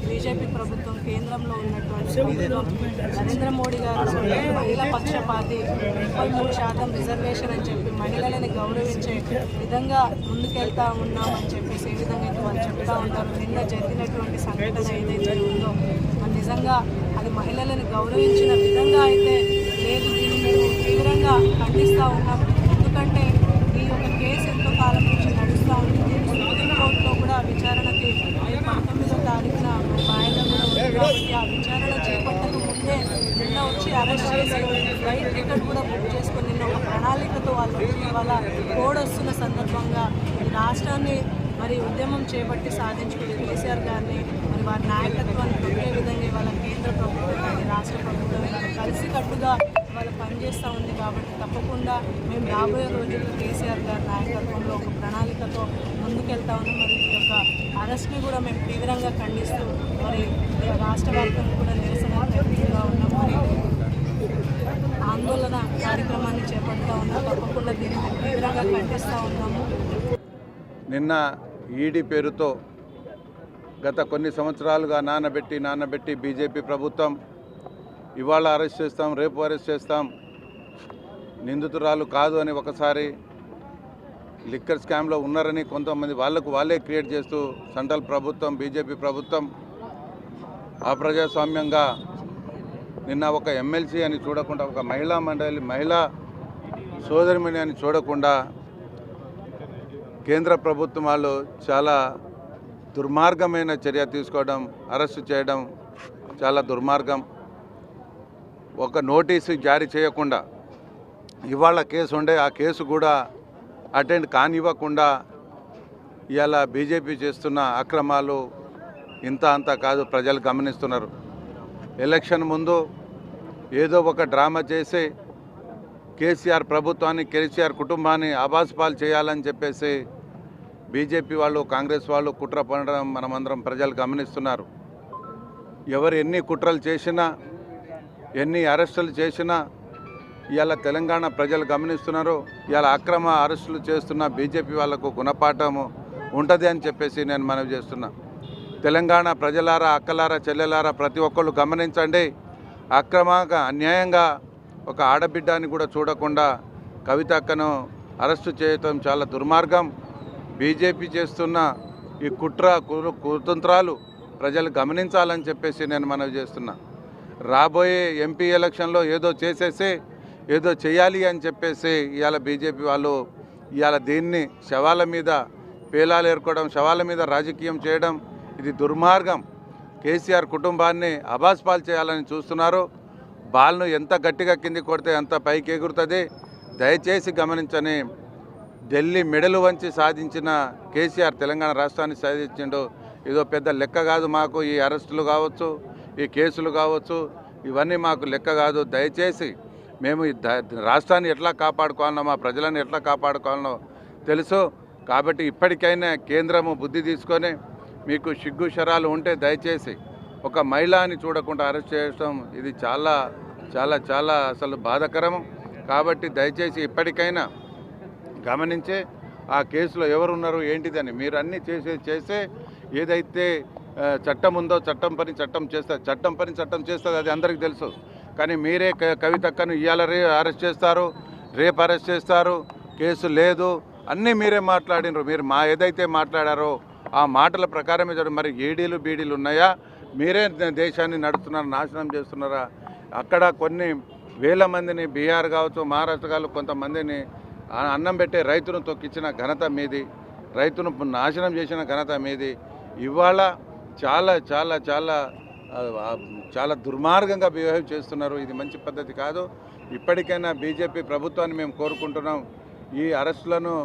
BJP ప్రభుత్వం కేంద్రంలో ఉన్నటువంటి ప్రభుత్వం నరేంద్ర మోడీ గారు మహిళా పక్షపాతి 33% రిజర్వేషన్ అని చెప్పి మహిళలని గౌరవించే విధంగా ముందుకెళ్తా ఉన్నామని చెప్పేసి ఏ విధంగా అయితే వాళ్ళు చెప్తా ఉంటారు. నిన్న జరిగినటువంటి సంఘటన ఏదైతే ఉందో మరి నిజంగా అది మహిళలను గౌరవించిన విధంగా అయితే లేదు. దీన్ని మేము తీవ్రంగా ఖండిస్తూ ఉన్నాం. ఎందుకంటే ఈ యొక్క కేసు ఎంతో కాలం నుంచి నడుస్తూ ఉంటుంది. సుప్రీంకోర్టులో కూడా విచారణకి 19వ తారీఖున వాయిదా కూడా ఉంది కాబట్టి ఆ విచారణ చేపట్టక ముందే నిన్న వచ్చి అరెస్ట్ చేసి రైట్ టికెట్ కూడా బుక్ చేసుకుని నిన్న ఒక ప్రణాళికతో వాళ్ళు వచ్చి ఇవాళ కోడ్ వస్తున్న సందర్భంగా ఈ రాష్ట్రాన్ని మరి ఉద్యమం చేపట్టి సాధించుకునే కేసీఆర్ గారిని మరి వారి నాయకత్వాన్ని తొక్కే విధంగా ఇవాళ కేంద్ర ప్రభుత్వం కానీ రాష్ట్ర ప్రభుత్వం కానీ కలిసికట్టుగా వాళ్ళు పనిచేస్తూ ఉంది. కాబట్టి తప్పకుండా మేము రాబోయే రోజుల్లో కేసీఆర్ గారి నాయకత్వంలో ఒక ప్రణాళికతో ముందుకెళ్తా ఉన్నాం. మరి ఈ యొక్క అరెస్ట్ని కూడా మేము తీవ్రంగా ఖండిస్తూ మరి రాష్ట్ర వ్యాప్తంగా కూడా నిరసన వ్యక్తంగా ఉన్నాం. మరి ఆందోళన కార్యక్రమాన్ని చేపడుతూ ఉన్నాం. తప్పకుండా దీన్ని మేము తీవ్రంగా ఖండిస్తూ ఉన్నాము. నిన్న ఈడీ పేరుతో గత కొన్ని సంవత్సరాలుగా నానబెట్టి బీజేపీ ప్రభుత్వం ఇవాళ అరెస్ట్ చేస్తాం, రేపు అరెస్ట్ చేస్తాం, నిందితురాలు కాదు అని ఒకసారి లిక్కర్ స్కామ్లో ఉన్నారని కొంతమంది వాళ్ళే క్రియేట్ చేస్తూ సెంట్రల్ ప్రభుత్వం బీజేపీ ప్రభుత్వం అప్రజాస్వామ్యంగా నిన్న ఒక ఎమ్మెల్సీ అని చూడకుండా, ఒక మహిళా సోదరిమణి అని చూడకుండా కేంద్ర ప్రభుత్వం వాళ్ళు చాలా దుర్మార్గమైన చర్య తీసుకోవడం, అరెస్టు చేయడం చాలా దుర్మార్గం. ఒక నోటీసు జారీ చేయకుండా ఇవాళ కేసు ఉండే ఆ కేసు కూడా అటెండ్ కానివ్వకుండా ఇవాళ బీజేపీ చేస్తున్న అక్రమాలు ఇంత అంతా కాదు, ప్రజలు గమనిస్తున్నారు. ఎలక్షన్ ముందు ఏదో ఒక డ్రామా చేసి కేసీఆర్ ప్రభుత్వాన్ని, కేసీఆర్ కుటుంబాన్ని ఆభాసపాలు చేయాలని చెప్పేసి బీజేపీ వాళ్ళు, కాంగ్రెస్ వాళ్ళు కుట్ర పడడం మనమందరం ప్రజలు గమనిస్తున్నారు. ఎవరు ఎన్ని కుట్రలు చేసినా, ఎన్ని అరెస్టులు చేసినా ఇవాళ తెలంగాణ ప్రజలు గమనిస్తున్నారు. ఇవాళ అక్రమ అరెస్టులు చేస్తున్న బీజేపీ వాళ్లకు గుణపాఠము ఉంటుంది అని చెప్పేసి నేను మనవి చేస్తున్నా. తెలంగాణ ప్రజలారా, అక్కలారా, చెల్లెలారా ప్రతి ఒక్కళ్ళు గమనించండి. అక్రమంగా అన్యాయంగా ఒక ఆడబిడ్డని కూడా చూడకుండా కవిత అక్కను అరెస్టు చేయటం చాలా దుర్మార్గం. బీజేపీ చేస్తున్న ఈ కుతంత్రాలు ప్రజలు గమనించాలని చెప్పేసి నేను మనవి చేస్తున్నా. రాబోయే ఎంపీ ఎలక్షన్లో ఏదో చేసేసి ఏదో చేయాలి అని చెప్పేసి ఇవాళ బీజేపీ వాళ్ళు ఇవాళ దీన్ని శవాల మీద పేలాలు ఏర్కోవడం, శవాల మీద రాజకీయం చేయడం ఇది దుర్మార్గం. కేసీఆర్ కుటుంబాన్ని అబాస్పాలు చేయాలని చూస్తున్నారు. బాల్ను ఎంత గట్టిగా కింది కొడితే అంత పైకి ఎగురుతుంది. దయచేసి గమనించని. ఢిల్లీ మెడలు వంచి సాధించిన కేసీఆర్ తెలంగాణ రాష్ట్రాన్ని సాధించిండు. ఏదో పెద్ద లెక్క కాదు మాకు. ఈ అరెస్టులు కావచ్చు, ఈ కేసులు కావచ్చు, ఇవన్నీ మాకు లెక్క కాదు. దయచేసి మేము ఈ రాష్ట్రాన్ని ఎట్లా కాపాడుకోవాలనో, మా ప్రజలను ఎట్లా కాపాడుకోవాలనో తెలుసు. కాబట్టి ఇప్పటికైనా కేంద్రము బుద్ధి తీసుకొని మీకు సిగ్గు శరాలు ఉంటే దయచేసి ఒక మహిళని చూడకుండా అరెస్ట్ చేయడం ఇది చాలా చాలా చాలా అసలు బాధాకరం. కాబట్టి దయచేసి ఇప్పటికైనా గమనించి ఆ కేసులో ఎవరున్నారు ఏంటిదని మీరు అన్నీ చేసే ఏదైతే చట్టం ఉందో చట్టం పని చట్టం చేస్తుంది, అది అందరికీ తెలుసు. కానీ మీరే కవితక్కను ఇవాళ అరెస్ట్ చేస్తారు, రేపు అరెస్ట్ చేస్తారు, కేసు లేదు అన్నీ మీరే మాట్లాడినారు. మీరు ఏదైతే మాట్లాడారో ఆ మాటల ప్రకారమే చూడండి. మరి ఏడీలు బీడీలు ఉన్నాయా? మీరే దేశాన్ని నడుపుతున్నారు, నాశనం చేస్తున్నారా? అక్కడ కొన్ని వేల మందిని బీహార్ కావచ్చు, మహారాష్ట్ర కావచ్చు, కొంతమందిని అన్నం పెట్టే రైతును తొక్కించిన ఘనత మీది, రైతును నాశనం చేసిన ఘనత మీది. ఇవాళ చాలా చాలా చాలా చాలా దుర్మార్గంగా బిహేవ్ చేస్తున్నారు. ఇది మంచి పద్ధతి కాదు. ఇప్పటికైనా బీజేపీ ప్రభుత్వాన్ని మేము కోరుకుంటున్నాం. ఈ అరెస్టులను